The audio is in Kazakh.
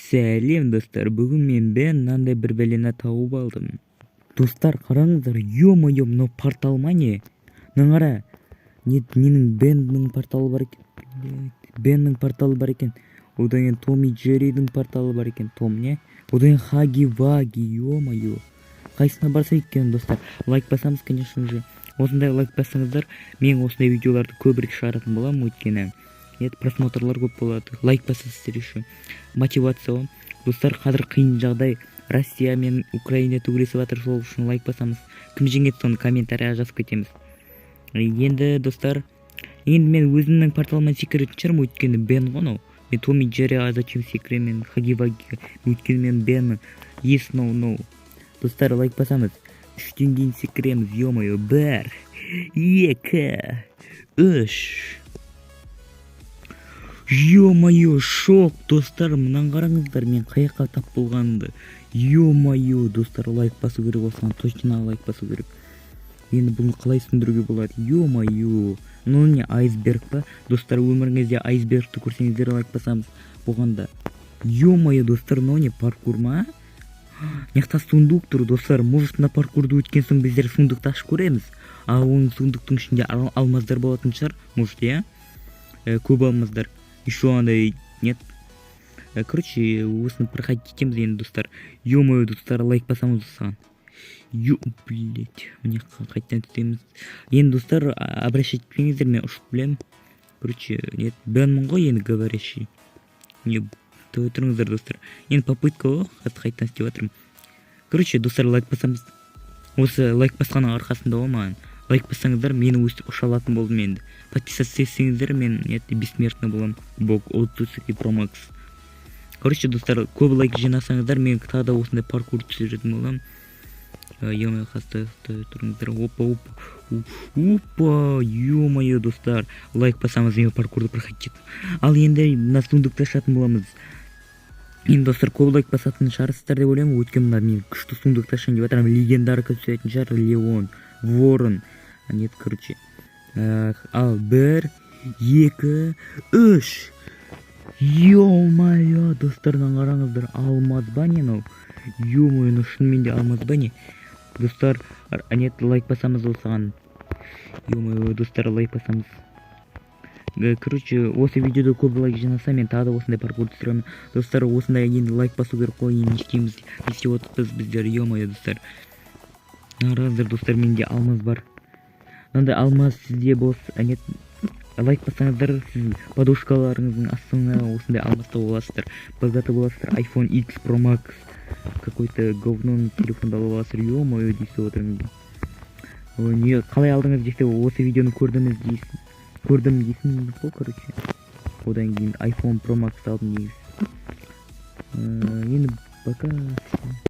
Сәлем достар, бүгін мен мынандай бір бәлені тауып алдым. Достар, қараңыздар, ё-моё, мынау портал ма не? Наңара, менің Беннің порталы бар екен. Беннің порталы бар екен. Одан кейін Том и Джерридің порталы бар екен. Том не? Одан кейін Хаги-Ваги, ё-моё. Қайсына барса екен, достар? Лайк басамыз, конечно же. Осындай лайк басаңыздар, мен осындай видеоларды көбірек шығаратын боламын, өйткені просмотрлар көп болады. Лайк басасыздар еще. Мотивация. Достар, қазір қиын жағдай. Россия мен Украина төбелесіп жатыр, сол үшін лайк басамыз. Кім жеңеді, соны комментарийға жазып кетеміз. Енді достар, енді мен өзімнің порталыма секіретін шығармын, өйткені Бен ғой. Мен Том и Джерриға зачем секіремін, Хаги-Ваги, өйткені мен Бен. Yes, no. Достар, лайк басамыз. 3-тен кейін секіреміз, ё-моё. 1, 2, 3. Ё-моё, шок, достар, мұнан қараңыздар, мен қаяққа тап болғанымды. Ё-моё, достар, лайк басу керек осыған, точно лайк басу керек. Енді бұны қалай түсіндіруге болады? Ё-моё, ну не айсберг па? Достар, өміріңізде айсбергті көрсеңіздер лайк басамыз болғанда. Ё-моё, достар, ну не паркур ма? Яқта сундук тұр, достар, может на паркурды өткен соң біздер сундукты ашып көреміз. А оның сундуктың ішінде алмаздар болатын шығар, может, я? Көп алмаздар. Еще андай нет. Короче, осыны проходить етеміз енді, достар. Ё-моё, достар, лайк басамыз осыған. Блять, мне қайтадан түсеміз. Енді, достар, обращать етпеңіздер, мен ұшып білем. Короче, нет, Бенмін ғой енді говорящий. Не, тұрыңыздар, достар. Енді попытка ғой, қайтадан істеп жатырмын. Короче, достар, лайк басамыз. Осы лайк басқаның арқасында ғой маған. Лайк бассаңыздар, мені өстіп ұша алатын болдым енді. Подписаться етсеңіздер, мен бессмертный болам. Бог, Отсуцики Pro Max. Короче, достар, көп лайк жинасаңыздар, мен тағы да осындай паркур түсіретін болам. Ё-моё, қасты тұрыңыздар. Опа, ё-моё, достар. Лайк басамыз, мен паркурды проходить. Ал енді мына сундукты ашатын боламыз. Енді, достар, көп лайк басатын шығарсыздар деп ойлаймын. Өйткені мен күшті сундукты ашайын деп жатырмын. Легендарка түсетін шығар, Леон, Ворон. Нет, короче. Ал 1, 2, 3. Ё-моё, достардан қараңыздар, алмаз ба не мынау? Ё-моё, ну шынымен де алмаз ба не? Достар, нет, лайк басамыз осыған. Ё-моё, достар, лайк басамыз. Короче, осы видеода көп лайк жинаса, мен тағы да осындай паркур түсіремін. Достар, осындай енді лайк басу керек қой, енді не істейміз? Не істеп отырмыз біздер, ё-моё, достар. Қараңыздар, достар, менде алмаз бар. Мынандай алмаз сізде болса, нет, лайк басаңыздар, сіз подушкаларыңыздың астына осындай алмаз тауып аласыздар. Богаты боласыздар. iPhone X Pro Max какой-то говно телефонды алып аласыздар. Ё-моё, дейсіз отырыңыз. Не, қалай алдыңыз десе, осы видеоны көрдім дейсің ғой, короче. Одан кейін iPhone Pro Max алдым дейсіз. Енді пока.